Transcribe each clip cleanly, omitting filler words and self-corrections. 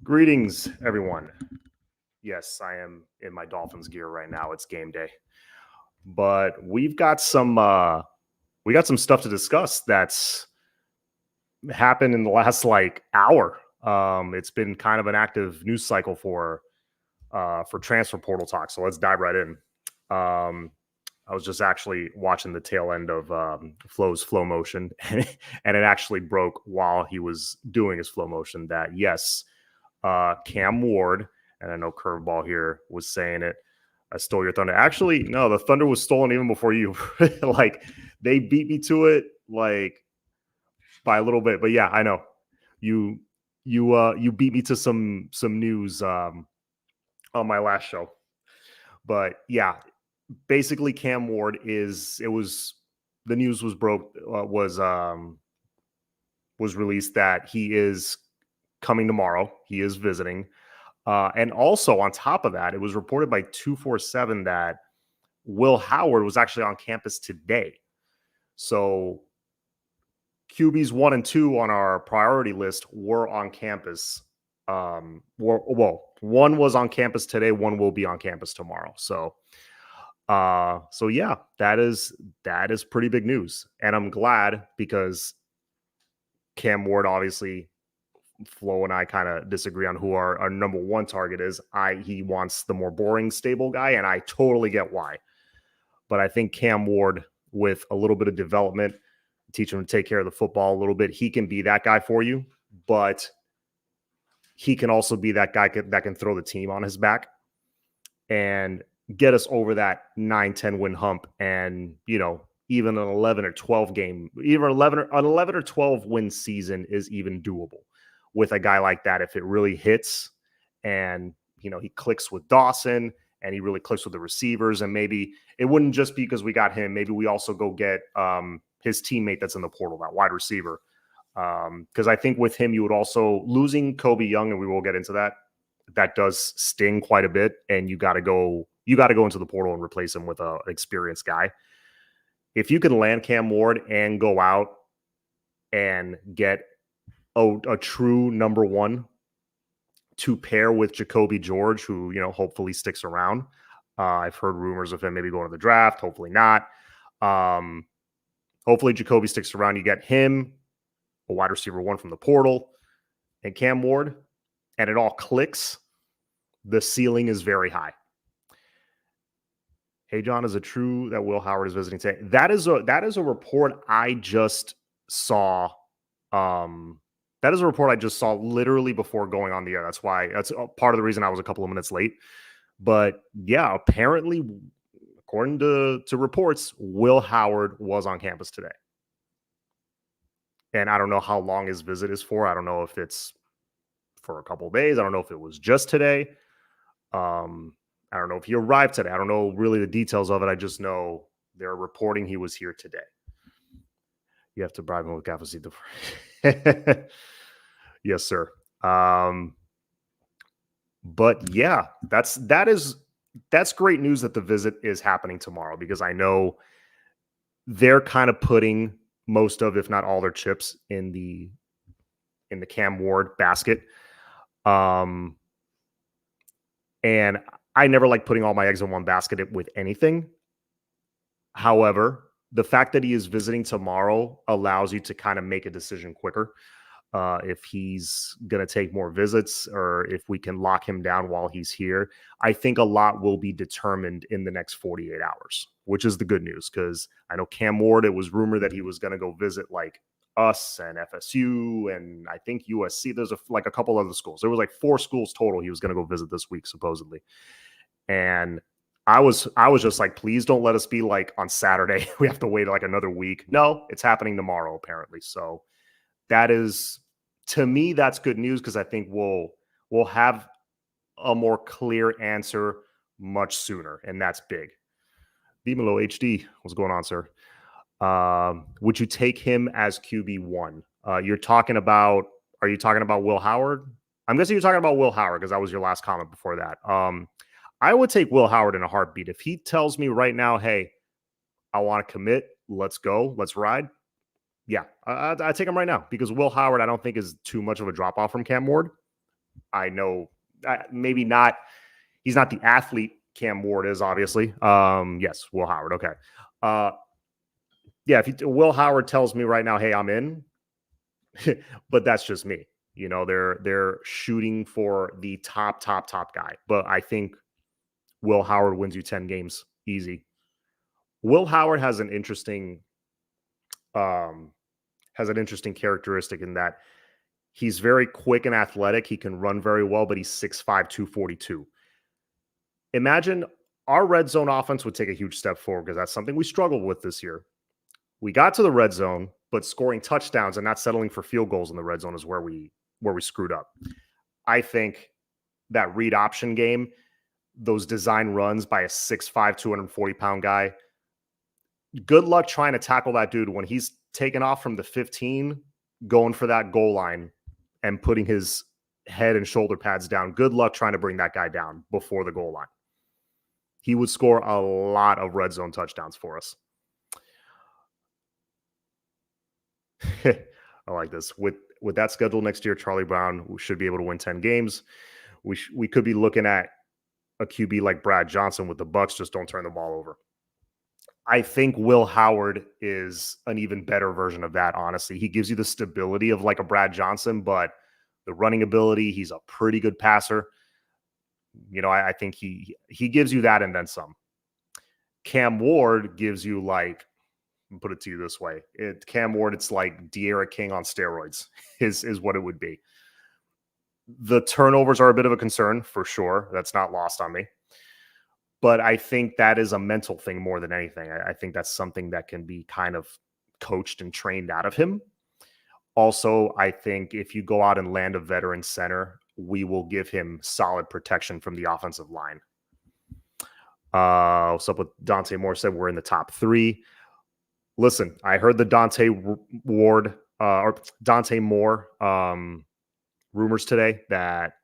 Greetings, everyone. Yes, I am in my Dolphins gear right now. It's game day, but we got some stuff to discuss that's happened in the last hour. It's been kind of an active news cycle for transfer portal talk. So let's dive right in. I was just actually watching the tail end of Flo's flow motion, and it actually broke while he was doing his flow motion that yes, Cam Ward, and I know Curveball here was saying it. I stole your thunder. Actually, no, the thunder was stolen even before you. Like they beat me to it like by a little bit, but yeah, I know you you beat me to some news on my last show. But yeah, basically Cam Ward is it was the news was released that he is coming tomorrow. He is visiting. And also on top of that, it was reported by 247 that Will Howard was actually on campus today. So QBs 1 and 2 on our priority list were on campus. One was on campus today, one will be on campus tomorrow. So yeah, that is pretty big news. And I'm glad because Cam Ward, obviously, Flo and I kind of disagree on who our number one target is. He wants the more boring, stable guy, and I totally get why. But I think Cam Ward, with a little bit of development, teach him to take care of the football a little bit, he can be that guy for you. But he can also be that guy that can throw the team on his back and get us over that 9-10 win hump. And, even an 11 or 12 game, even an 11 or 12 win season is even doable with a guy like that. If it really hits and, he clicks with Dawson and he really clicks with the receivers, and maybe it wouldn't just be because we got him. Maybe we also go get his teammate that's in the portal, that wide receiver. Because I think with him, you would also losing Kobe Young, and we will get into that. That does sting quite a bit, and you got to go into the portal and replace him with an experienced guy. If you can land Cam Ward and go out and get a true number one to pair with Jacoby George, who, hopefully sticks around. I've heard rumors of him maybe going to the draft. Hopefully not. Hopefully Jacoby sticks around. You get him, a wide receiver one from the portal, and Cam Ward, and it all clicks. The ceiling is very high. Hey, John, is it true that Will Howard is visiting today? That is a report I just saw. That is a report I just saw literally before going on the air. That's part of the reason I was a couple of minutes late. But yeah, apparently, according to reports, Will Howard was on campus today. And I don't know how long his visit is for. I don't know if it's for a couple of days. I don't know if it was just today. I don't know if he arrived today. I don't know really the details of it. I just know they're reporting he was here today. You have to bribe him with cafecito. Yes, sir. But yeah, that's great news that the visit is happening tomorrow, because I know they're kind of putting most of, if not all, their chips in the Cam Ward basket. And I never like putting all my eggs in one basket with anything. However, the fact that he is visiting tomorrow allows you to kind of make a decision quicker. If he's going to take more visits, or if we can lock him down while he's here, I think a lot will be determined in the next 48 hours, which is the good news. Because I know Cam Ward, it was rumored that he was going to go visit like us and FSU and I think USC. There's a couple other schools. There was like 4 schools total he was going to go visit this week, supposedly. And I was just like, please don't let us be like on Saturday. We have to wait like another week. No, it's happening tomorrow, apparently. So that is, to me, that's good news, because I think we'll have a more clear answer much sooner, and that's big. Bimelo HD, what's going on, sir? Would you take him as QB1? Are you talking about Will Howard? I'm guessing you're talking about Will Howard, because that was your last comment before that. I would take Will Howard in a heartbeat. If he tells me right now, hey, I want to commit, let's go, let's ride. Yeah, I take him right now, because Will Howard, I don't think, is too much of a drop off from Cam Ward. I know maybe not. He's not the athlete Cam Ward is, obviously. Yes, Will Howard. Okay. Uh, yeah, if Will Howard tells me right now, hey, I'm in, but that's just me. You know, they're shooting for the top guy. But I think Will Howard wins you 10 games easy. Will Howard um has an interesting characteristic in that he's very quick and athletic. He can run very well, but he's 6'5", 242. Imagine our red zone offense would take a huge step forward because that's something we struggled with this year. We got to the red zone, but scoring touchdowns and not settling for field goals in the red zone is where we screwed up. I think that read option game, those design runs by a 6'5", 240-pound guy, good luck trying to tackle that dude when he's taken off from the 15, going for that goal line and putting his head and shoulder pads down. Good luck trying to bring that guy down before the goal line. He would score a lot of red zone touchdowns for us. I like this. With that schedule next year, Charlie Brown should be able to win 10 games. We could be looking at a QB like Brad Johnson with the Bucks. Just don't turn the ball over. I think Will Howard is an even better version of that, honestly. He gives you the stability of like a Brad Johnson, but the running ability, he's a pretty good passer. You know, I think he gives you that and then some. Cam Ward gives you like, I'll put it to you this way. Cam Ward, it's like De'Ara King on steroids is what it would be. The turnovers are a bit of a concern for sure. That's not lost on me. But I think that is a mental thing more than anything. I think that's something that can be kind of coached and trained out of him. Also, I think if you go out and land a veteran center, we will give him solid protection from the offensive line. What's up with Dante Moore said we're in the top 3. Listen, I heard the Dante Moore rumors today that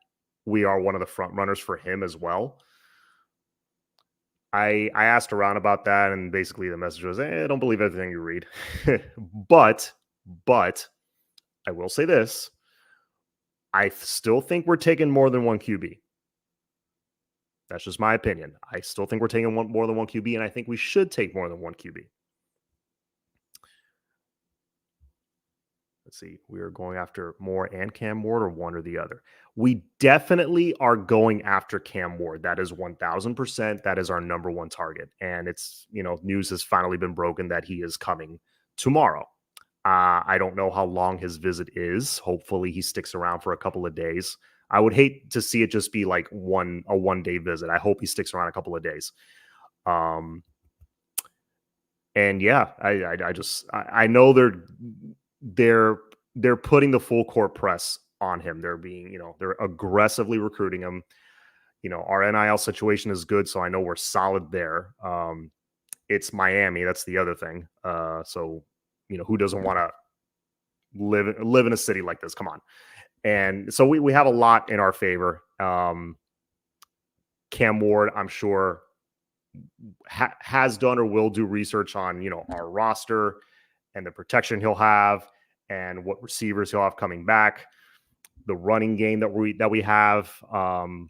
we are one of the front runners for him as well. I asked around about that, and basically the message was, don't believe everything you read. but I will say this. I still think we're taking more than one QB. That's just my opinion. I still think we're taking more than one QB, and I think we should take more than one QB. Let's see. We are going after Moore and Cam Ward, or one or the other. We definitely are going after Cam Ward. That is 1,000%. That is our number one target. And it's, news has finally been broken that he is coming tomorrow. I don't know how long his visit is. Hopefully he sticks around for a couple of days. I would hate to see it just be like a one-day visit. I hope he sticks around a couple of days. And yeah, I know they're putting the full court press on him. They're being, they're aggressively recruiting him. Our NIL situation is good, so I know we're solid there. It's Miami. That's the other thing. So, who doesn't want to live in a city like this? Come on. And so we have a lot in our favor. Cam Ward, I'm sure, has done or will do research on, our roster and the protection he'll have and what receivers he'll have coming back, the running game that we have. So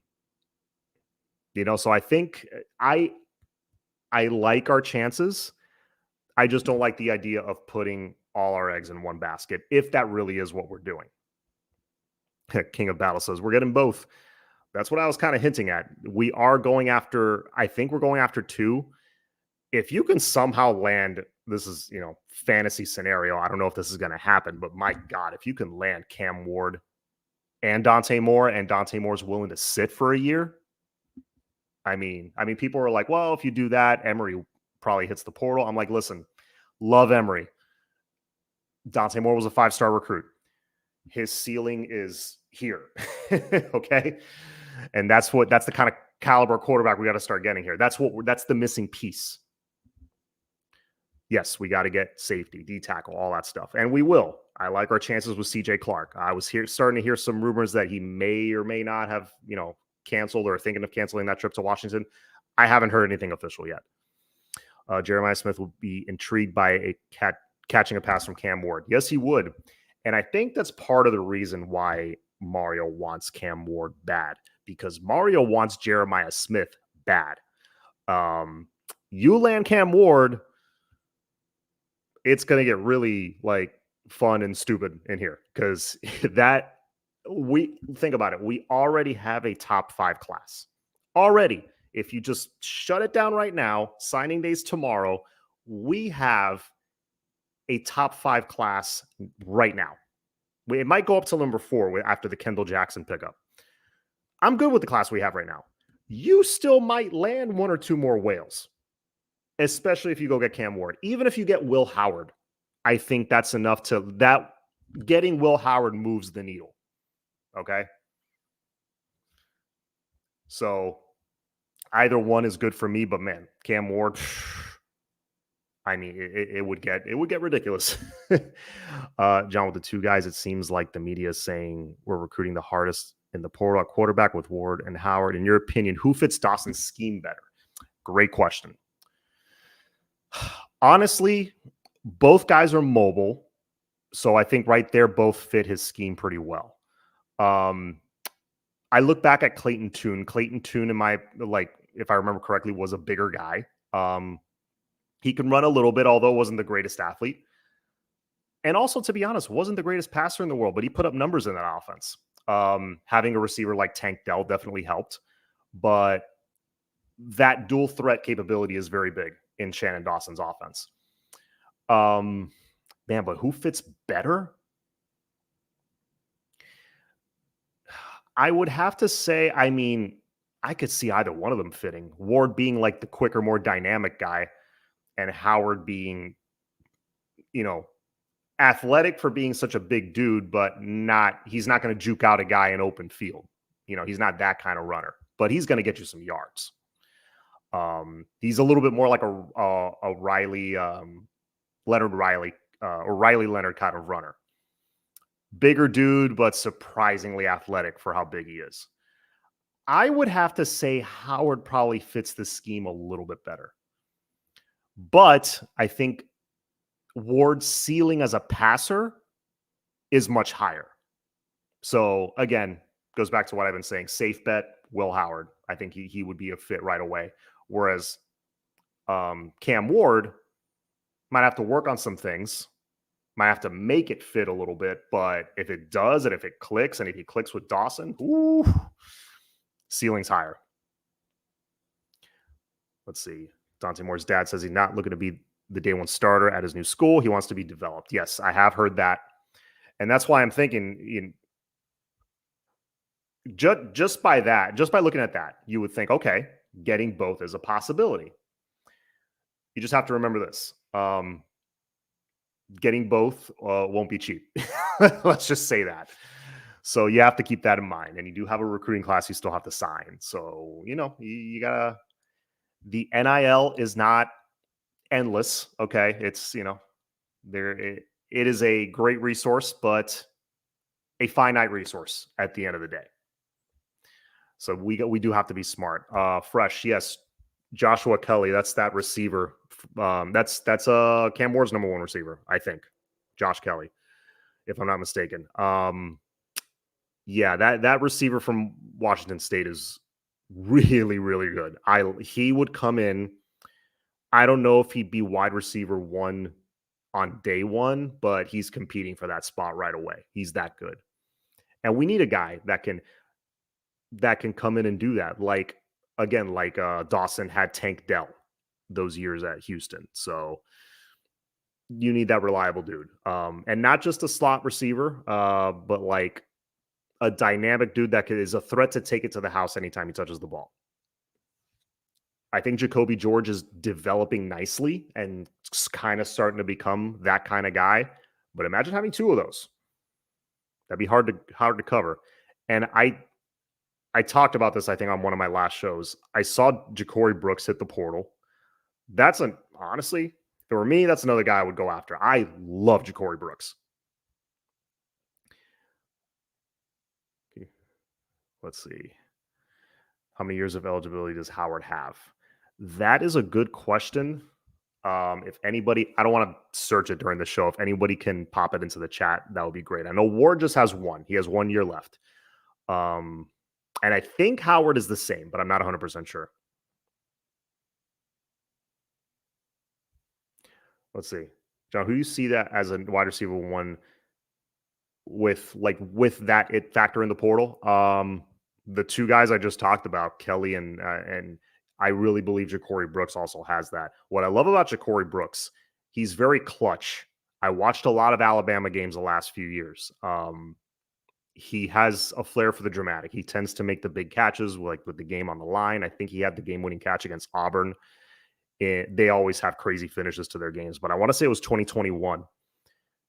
I think I like our chances. I just don't like the idea of putting all our eggs in one basket, if that really is what we're doing. King of Battle says, we're getting both. That's what I was kind of hinting at. We are going after, I think we're going after 2. If you can somehow land, this is, fantasy scenario. I don't know if this is going to happen, but my God, if you can land Cam Ward and Dante Moore, and Dante Moore's willing to sit for a year. I mean, people are like, well, if you do that, Emory probably hits the portal. I'm like, listen, love Emory. Dante Moore was a 5-star recruit. His ceiling is here. Okay. And that's the kind of caliber quarterback we got to start getting here. That's the missing piece. Yes, we got to get safety, D tackle, all that stuff. And we will. I like our chances with CJ Clark. I was starting to hear some rumors that he may or may not have, canceled or thinking of canceling that trip to Washington. I haven't heard anything official yet. Jeremiah Smith would be intrigued by catching a pass from Cam Ward. Yes, he would. And I think that's part of the reason why Mario wants Cam Ward bad because Mario wants Jeremiah Smith bad. You land Cam Ward, it's going to get really like fun and stupid in here because that we think about it. We already have a top 5 class already. If you just shut it down right now, signing days tomorrow, we have a top 5 class right now. It might go up to number 4 after the Kendall Jackson pickup. I'm good with the class we have right now. You still might land 1 or 2 more whales, especially if you go get Cam Ward. Even if you get Will Howard, I think that's enough that getting Will Howard moves the needle. Okay. So either one is good for me, but man, Cam Ward, I mean, it would get ridiculous. John, with the 2 guys, it seems like the media is saying we're recruiting the hardest in the portal at quarterback with Ward and Howard. In your opinion, who fits Dawson's scheme better? Great question. Honestly, both guys are mobile, so I think right there both fit his scheme pretty well. I look back at Clayton Tune. Clayton Tune, if I remember correctly, was a bigger guy. He can run a little bit, although wasn't the greatest athlete. And also, to be honest, wasn't the greatest passer in the world, but he put up numbers in that offense. Having a receiver like Tank Dell definitely helped. But that dual threat capability is very big in Shannon Dawson's offense. Man, but who fits better? I would have to say, I mean, I could see either one of them fitting. Ward being like the quicker, more dynamic guy, and Howard being, athletic for being such a big dude, but he's not going to juke out a guy in open field. He's not that kind of runner, but he's going to get you some yards. He's a little bit more like a Riley, Leonard Riley, or Riley Leonard kind of runner. Bigger dude, but surprisingly athletic for how big he is. I would have to say Howard probably fits the scheme a little bit better. But I think Ward's ceiling as a passer is much higher. So again, goes back to what I've been saying. Safe bet, Will Howard. I think he would be a fit right away. Whereas Cam Ward might have to work on some things. Might have to make it fit a little bit, but if it does, and if it clicks, and if he clicks with Dawson, ooh, ceiling's higher. Let's see. Dante Moore's dad says he's not looking to be the day 1 starter at his new school. He wants to be developed. Yes, I have heard that. And that's why I'm thinking, just by looking at that, you would think, okay, getting both is a possibility. You just have to remember this. Getting both won't be cheap. Let's just say that. So you have to keep that in mind. And you do have a recruiting class you still have to sign. So, you gotta, the NIL is not endless. Okay. It's, it is a great resource, but a finite resource at the end of the day. So we do have to be smart. Fresh. Yes. Joshua Kelly. That's that receiver. That's Cam Ward's number 1 receiver, I think. Josh Kelly, if I'm not mistaken. Yeah, that receiver from Washington State is really, really good. He would come in. I don't know if he'd be wide receiver 1 on day 1, but he's competing for that spot right away. He's that good. And we need a guy that can come in and do that. Like Dawson had Tank Dell those years at Houston. So you need that reliable dude. And not just a slot receiver, but like a dynamic dude that is a threat to take it to the house anytime he touches the ball. I think Jacoby George is developing nicely and kind of starting to become that kind of guy. But imagine having 2 of those. That'd be hard to cover. And I talked about this, I think, on one of my last shows. I saw Ja'Cory Brooks hit the portal. Honestly, if it were me, that's another guy I would go after. I love Ja'Cory Brooks. Okay. Let's see. How many years of eligibility does Howard have? That is a good question. If anybody, I don't want to search it during the show. If anybody can pop it into the chat, that would be great. I know Ward just has one. He has 1 year left. And I think Howard is the same, but I'm not 100% sure. Let's see. John, who do you see that as a wide receiver one with that it factor in the portal? The two guys I just talked about, Kelly and I really believe Ja'Cory Brooks also has that. What I love about Ja'Cory Brooks, he's very clutch. I watched a lot of Alabama games the last few years. He has a flair for the dramatic. He tends to make the big catches, like with the game on the line. I think he had the game-winning catch against Auburn. They always have crazy finishes to their games, but I want to say it was 2021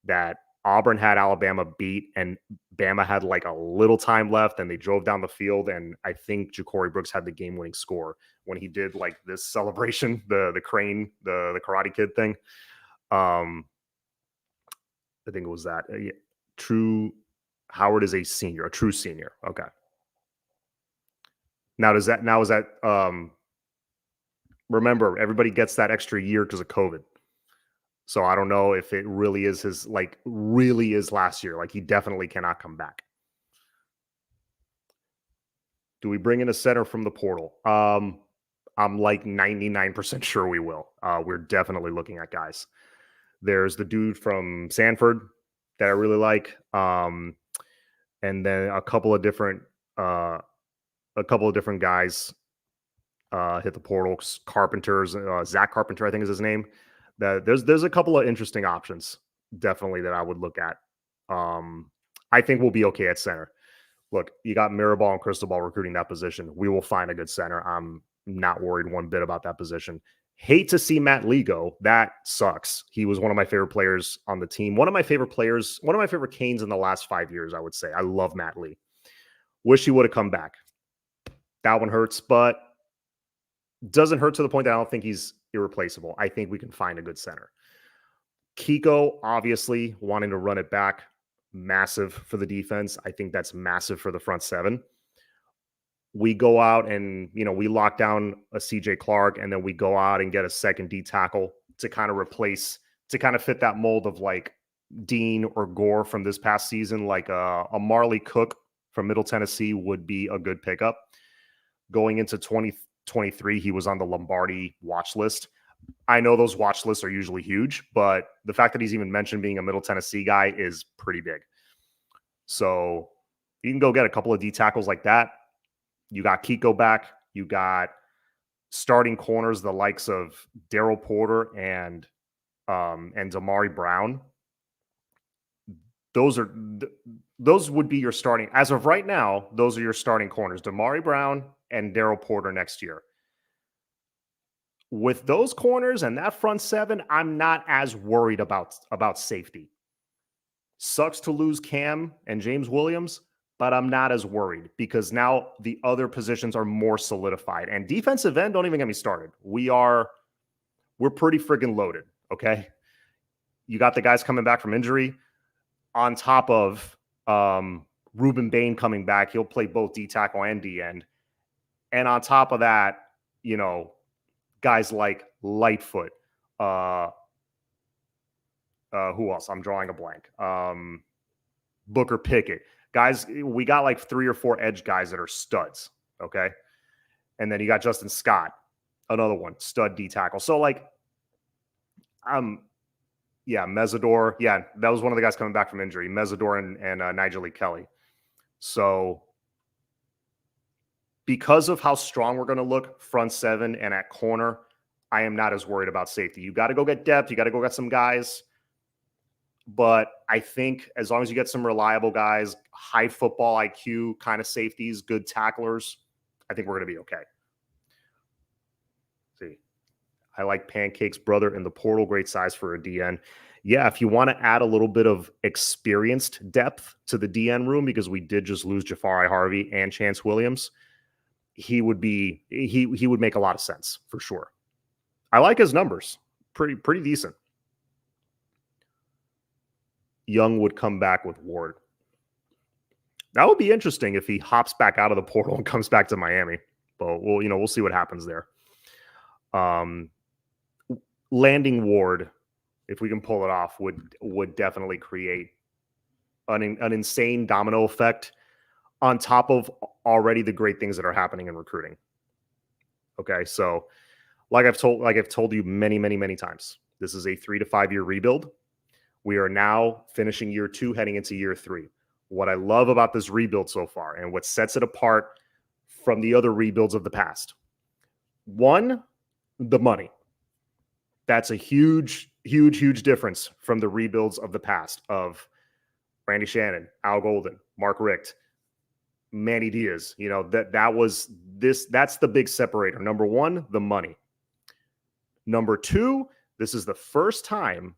that Auburn had Alabama beat, and Bama had like a little time left, and they drove down the field, and I think Ja'Cory Brooks had the game-winning score when he did like this celebration, the crane, the Karate Kid thing. I think it was that. Yeah. True. Howard is a senior, a true senior. Okay. Now is that remember, everybody gets that extra year because of COVID. So I don't know if it really is really is last year. Like, he definitely cannot come back. Do we bring in a center from the portal? I'm like 99% sure we will. We're definitely looking at guys. There's the dude from Sanford that I really like. And then a couple of different guys hit the portal. Carpenter's Zach Carpenter, I think is his name. There's a couple of interesting options, definitely, that I would look at. I think we'll be okay at center. Look, you got Mirabal and Cristobal recruiting that position. We will find a good center. I'm not worried one bit about that position. Hate to see Matt Lee go. That sucks. He was one of my favorite players on the team. One of my favorite Canes in the last 5 years, I would say. I love Matt Lee. Wish he would have come back. That one hurts, but doesn't hurt to the point that I don't think he's irreplaceable. I think we can find a good center. Kiko, obviously, wanting to run it back, massive for the defense. I think that's massive for the front seven. We go out and, we lock down a CJ Clark, and then we go out and get a second D tackle to kind of fit that mold of like Dean or Gore from this past season. Like a Marley Cook from Middle Tennessee would be a good pickup. Going into 2023, he was on the Lombardi watch list. I know those watch lists are usually huge, but the fact that he's even mentioned being a Middle Tennessee guy is pretty big. So you can go get a couple of D tackles like that. You got Kiko back. You got starting corners, the likes of Daryl Porter and Damari Brown. Those would be your starting, as of right now, those are your starting corners, Damari Brown and Daryl Porter next year. With those corners and that front seven, I'm not as worried about safety. Sucks to lose Cam and James Williams, but I'm not as worried because now the other positions are more solidified. And defensive end, don't even get me started. We're pretty friggin' loaded, okay? You got the guys coming back from injury on top of Ruben Bain coming back. He'll play both D tackle and D end. And on top of that, guys like Lightfoot. Who else? I'm drawing a blank. Booker Pickett. Guys, we got like 3 or 4 edge guys that are studs, okay? And then you got Justin Scott, another one, stud D tackle. So Mesidor. Yeah, that was one of the guys coming back from injury, Mesidor and Nigel Lee Kelly. So because of how strong we're going to look front seven and at corner, I am not as worried about safety. You got to go get depth. You got to go get some guys. But I think as long as you get some reliable guys, high football IQ kind of safeties, good tacklers, I think we're going to be okay. See, I like Pancake's brother in the portal. Great size for a DN. Yeah, if you want to add a little bit of experienced depth to the DN room, because we did just lose Jafari Harvey and Chance Williams, he would make a lot of sense for sure. I like his numbers. Pretty decent. Young would come back with Ward. That would be interesting if he hops back out of the portal and comes back to Miami. But we'll see what happens there. landing Ward, if we can pull it off, would definitely create an insane domino effect on top of already the great things that are happening in recruiting. Okay, so like I've told you many times, this is a 3 to 5 year rebuild. We are now finishing year 2, heading into year 3. What I love about this rebuild so far and what sets it apart from the other rebuilds of the past, one, the money. That's a huge difference from the rebuilds of the past of Randy Shannon, Al Golden, Mark Richt, Manny Diaz. You know, that's the big separator. Number one, the money. Number two, this is the first time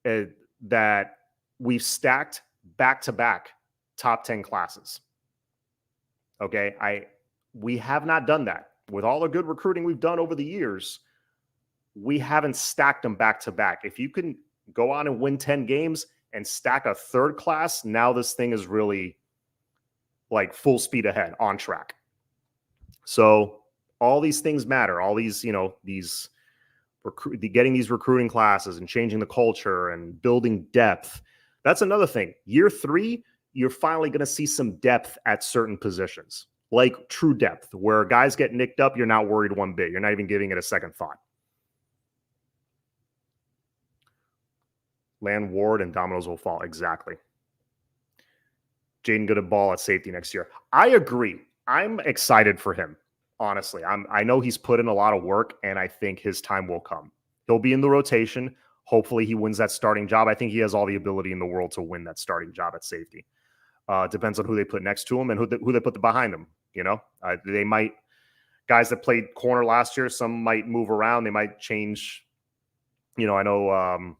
that we've stacked back-to-back top 10 classes. Okay, we have not done that. With all the good recruiting we've done over the years, we haven't stacked them back-to-back. If you can go on and win 10 games and stack a third class, now this thing is really like full speed ahead, on track. So all these things matter. All these, getting these recruiting classes and changing the culture and building depth. That's another thing. Year 3, you're finally going to see some depth at certain positions, like true depth, where guys get nicked up. You're not worried one bit. You're not even giving it a second thought. Land Ward and dominoes will fall. Exactly. Jaden Goodball at safety next year. I agree. I'm excited for him. Honestly, I know he's put in a lot of work, and I think his time will come. He'll be in the rotation. Hopefully he wins that starting job. I think he has all the ability in the world to win that starting job at safety. Depends on who they put next to him and who they put behind him. They might, guys that played corner last year, some might move around. They might change. I know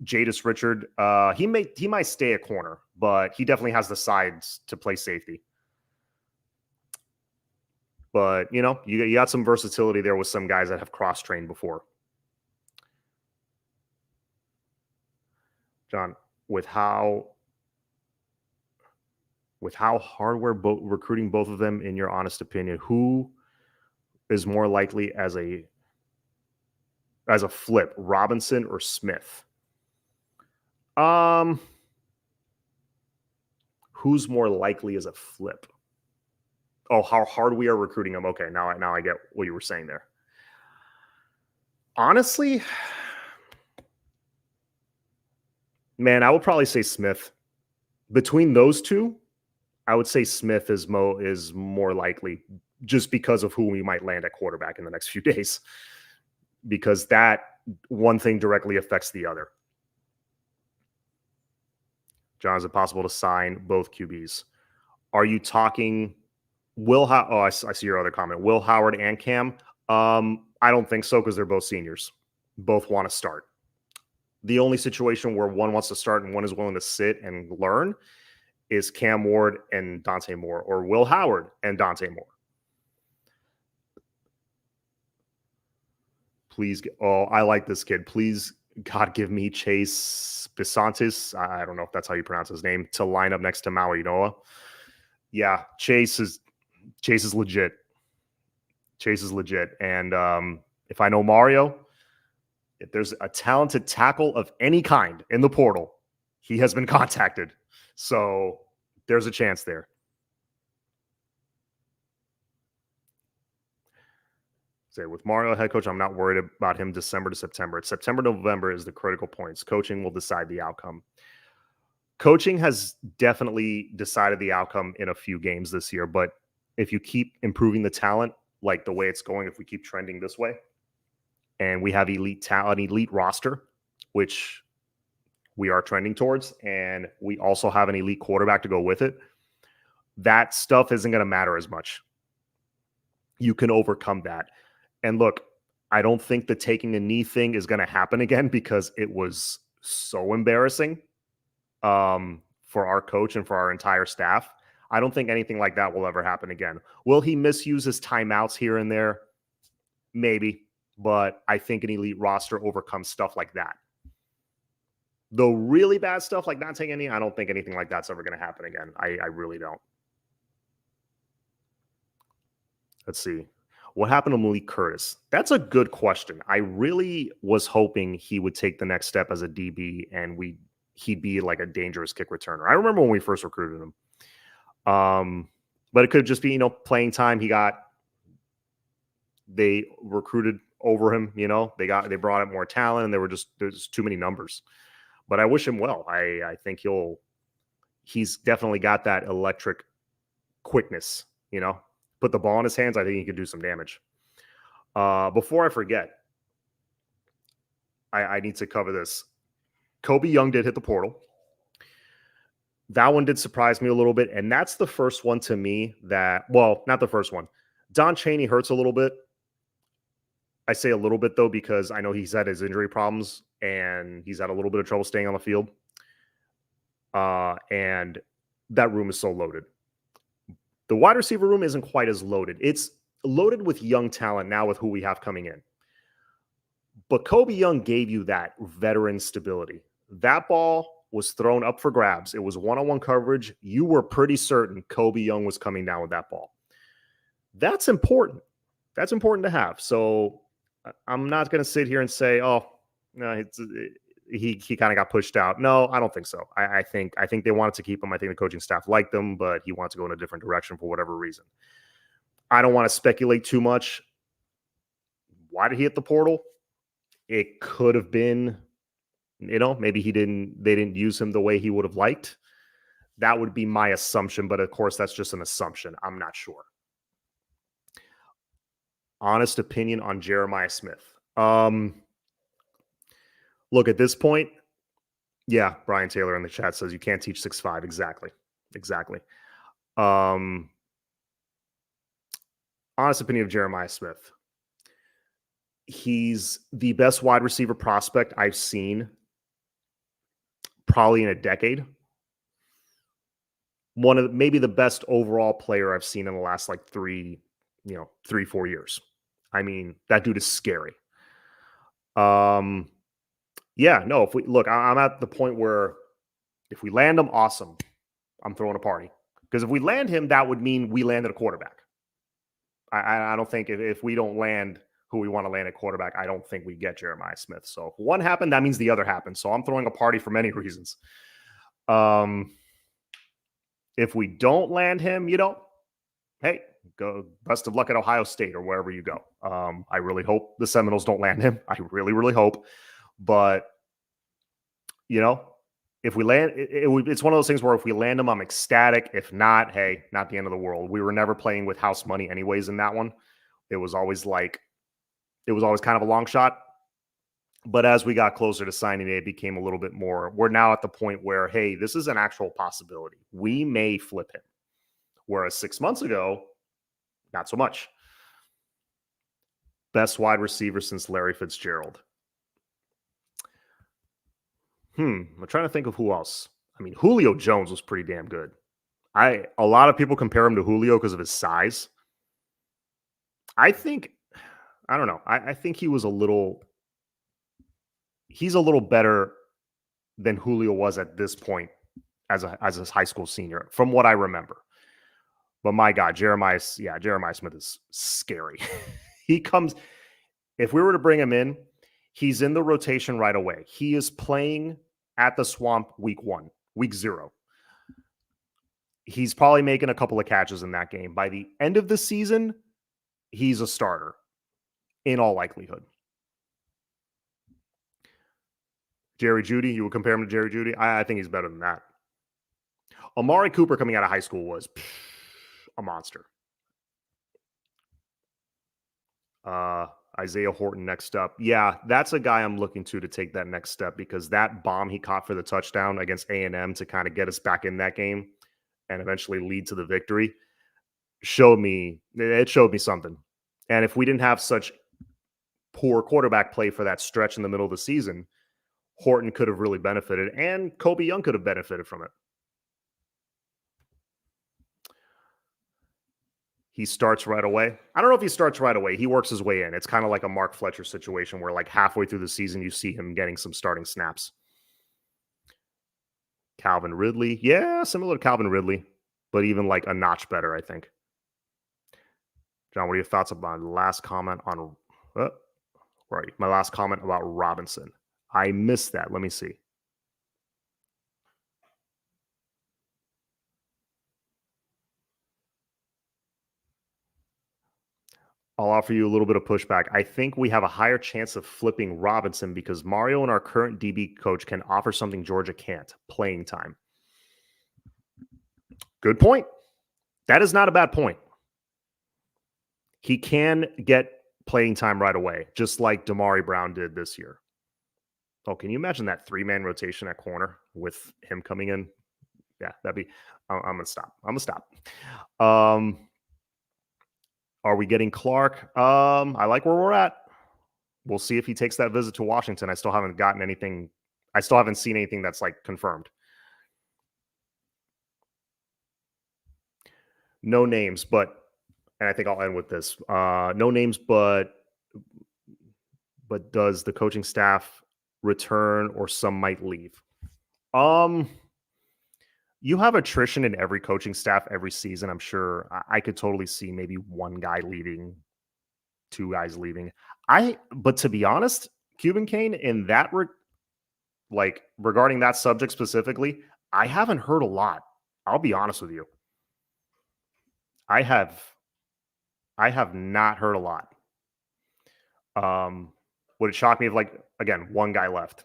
Jadis Richard. He might stay at corner, but he definitely has the sides to play safety. But, you got some versatility there with some guys that have cross-trained before. John, with how hard we're recruiting both of them, in your honest opinion, who is more likely as a flip, Robinson or Smith? Who's more likely as a flip? Oh, how hard we are recruiting them. Okay, now I get what you were saying there. Honestly, man, I would probably say Smith. Between those two, I would say Smith is more likely, just because of who we might land at quarterback in the next few days, because that one thing directly affects the other. John, is it possible to sign both QBs? Are you talking I see your other comment. Will Howard and Cam? I don't think so, because they're both seniors. Both want to start. The only situation where one wants to start and one is willing to sit and learn is Cam Ward and Dante Moore, or Will Howard and Dante Moore. Please, I like this kid. Please, God, give me Chase Bisantis. I don't know if that's how you pronounce his name, to line up next to Maui Noah. Yeah, Chase is legit. Chase is legit. And if I know Mario, if there's a talented tackle of any kind in the portal, he has been contacted. So there's a chance there. Say, with Mario head coach, I'm not worried about him December to September. It's September to November is the critical points. Coaching will decide the outcome. Coaching has definitely decided the outcome in a few games this year, but if you keep improving the talent like the way it's going, if we keep trending this way, and we have elite talent, elite roster, which we are trending towards, and we also have an elite quarterback to go with it, that stuff isn't going to matter as much. You can overcome that. And look, I don't think the taking a knee thing is going to happen again, because it was so embarrassing for our coach and for our entire staff. I don't think anything like that will ever happen again. Will he misuse his timeouts here and there? Maybe. But I think an elite roster overcomes stuff like that. Though really bad stuff like not taking any, I don't think anything like that's ever going to happen again. I really don't. Let's see. What happened to Malik Curtis? That's a good question. I really was hoping he would take the next step as a DB and he'd be like a dangerous kick returner. I remember when we first recruited him. But it could just be, playing time. They recruited over him, they brought up more talent and there's too many numbers. But I wish him well. I think he's definitely got that electric quickness, put the ball in his hands. I think he could do some damage. Before I forget, I need to cover this. Kobe Young did hit the portal. That one did surprise me a little bit. And that's the first one to me not the first one. Don Chaney hurts a little bit. I say a little bit, though, because I know he's had his injury problems and he's had a little bit of trouble staying on the field. And that room is so loaded. The wide receiver room isn't quite as loaded. It's loaded with young talent now with who we have coming in. But Kobe Young gave you that veteran stability. That ball was thrown up for grabs. It was one-on-one coverage. You were pretty certain Kobe Young was coming down with that ball. That's important. That's important to have. So I'm not going to sit here and say, oh, no, he kind of got pushed out. No, I don't think so. I think they wanted to keep him. I think the coaching staff liked him, but he wanted to go in a different direction for whatever reason. I don't want to speculate too much. Why did he hit the portal? It could have been, maybe they didn't use him the way he would have liked. That would be my assumption, but of course that's just an assumption. I'm not sure. Honest opinion on Jeremiah Smith. Look, at this point, yeah, Brian Taylor in the chat says you can't teach 6'5". Exactly. Honest opinion of Jeremiah Smith. He's the best wide receiver prospect I've seen probably in a decade. Maybe the best overall player I've seen in the last 3-4 years. I mean, that dude is scary. I'm at the point where if we land him, awesome. I'm throwing a party. Because if we land him, that would mean we landed a quarterback. I don't think if we don't land who we want to land at quarterback, I don't think we get Jeremiah Smith. So if one happened, that means the other happened. So I'm throwing a party for many reasons. If we don't land him, hey, go best of luck at Ohio State or wherever you go. I really hope the Seminoles don't land him. I really, really hope. But, if we land, it's one of those things where if we land him, I'm ecstatic. If not, hey, not the end of the world. We were never playing with house money anyways in that one. It was always kind of a long shot. But as we got closer to signing it became a little bit more. We're now at the point where, hey, this is an actual possibility. We may flip him. Whereas 6 months ago, not so much. Best wide receiver since Larry Fitzgerald. I'm trying to think of who else. I mean, Julio Jones was pretty damn good. A lot of people compare him to Julio because of his size. I don't know. I think he's a little better than Julio was at this point as a high school senior, from what I remember. But my God, Jeremiah Smith is scary. If we were to bring him in, he's in the rotation right away. He is playing at the Swamp week 0. He's probably making a couple of catches in that game. By the end of the season, he's a starter in all likelihood. Jerry Jeudy, you would compare him to Jerry Jeudy? I think he's better than that. Amari Cooper coming out of high school was a monster. Isaiah Horton next up. Yeah, that's a guy I'm looking to take that next step, because that bomb he caught for the touchdown against A&M to kind of get us back in that game and eventually lead to the victory showed me something. And if we didn't have such poor quarterback play for that stretch in the middle of the season, Horton could have really benefited, and Kobe Young could have benefited from it. He starts right away. I don't know if he starts right away. He works his way in. It's kind of like a Mark Fletcher situation where halfway through the season, you see him getting some starting snaps. Calvin Ridley. Yeah, similar to Calvin Ridley, but even a notch better, I think. John, what are your thoughts about my last comment on right? My last comment about Robinson. I missed that. Let me see. I'll offer you a little bit of pushback. I think we have a higher chance of flipping Robinson because Mario and our current DB coach can offer something Georgia can't, playing time. Good point. That is not a bad point. He can get playing time right away, just like Damari Brown did this year. Oh, can you imagine that 3-man rotation at corner with him coming in? Yeah, that'd be. I'm gonna stop. I'm gonna stop. Are we getting Clark? I like where we're at. We'll see if he takes that visit to Washington. I still haven't gotten anything. I still haven't seen anything that's like confirmed. No names, but and I think I'll end with this. No names, but does the coaching staff return or some might leave? Um, you have attrition in every coaching staff every season. I'm sure I could totally see maybe one guy leaving, two guys leaving. But to be honest, Cuban Kane in that like regarding that subject specifically, I haven't heard a lot. I'll be honest with you. I have not heard a lot. Would it shock me if like again one guy left?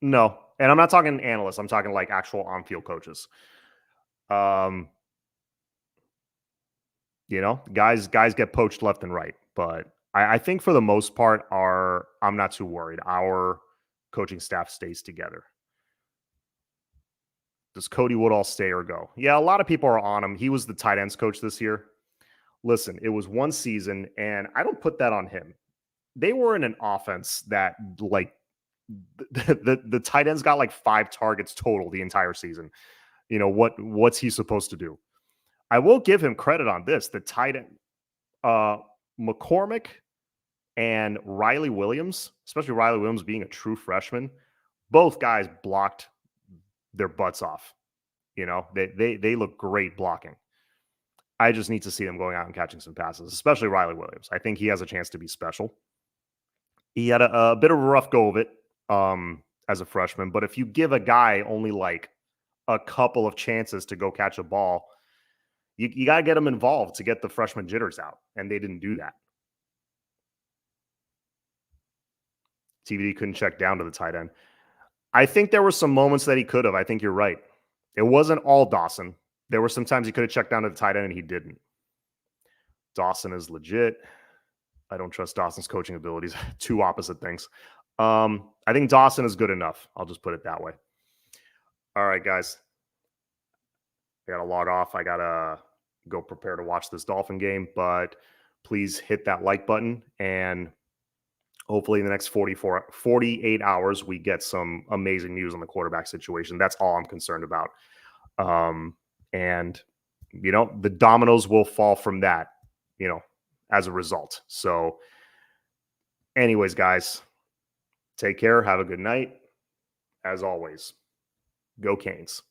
No, and I'm not talking analysts. I'm talking like actual on-field coaches. Um, guys get poached left and right, but I think for the most part, I'm not too worried. Our coaching staff stays together. Does Cody Woodall stay or go? Yeah, a lot of people are on him. He was the tight ends coach this year. Listen, it was one season, and I don't put that on him. They were in an offense that like the tight ends got like 5 targets total the entire season. What's he supposed to do? I will give him credit on this. The tight end, McCormick and Riley Williams, especially Riley Williams being a true freshman, both guys blocked their butts off. They look great blocking. I just need to see them going out and catching some passes, especially Riley Williams. I think he has a chance to be special. He had a bit of a rough go of it as a freshman, but if you give a guy only like a couple of chances to go catch a ball, you got to get him involved to get the freshman jitters out, and they didn't do that. TVD couldn't check down to the tight end. I think there were some moments that he could have. I think you're right. It wasn't all Dawson. There were some times he could have checked down to the tight end and he didn't. Dawson is legit. I don't trust Dawson's coaching abilities. Two opposite things. I think Dawson is good enough. I'll just put it that way. All right, guys. I got to log off. I got to go prepare to watch this Dolphin game, but please hit that like button, and hopefully in the next 48 hours, we get some amazing news on the quarterback situation. That's all I'm concerned about. And, the dominoes will fall from that, as a result. So anyways, guys, take care. Have a good night. As always, go Canes.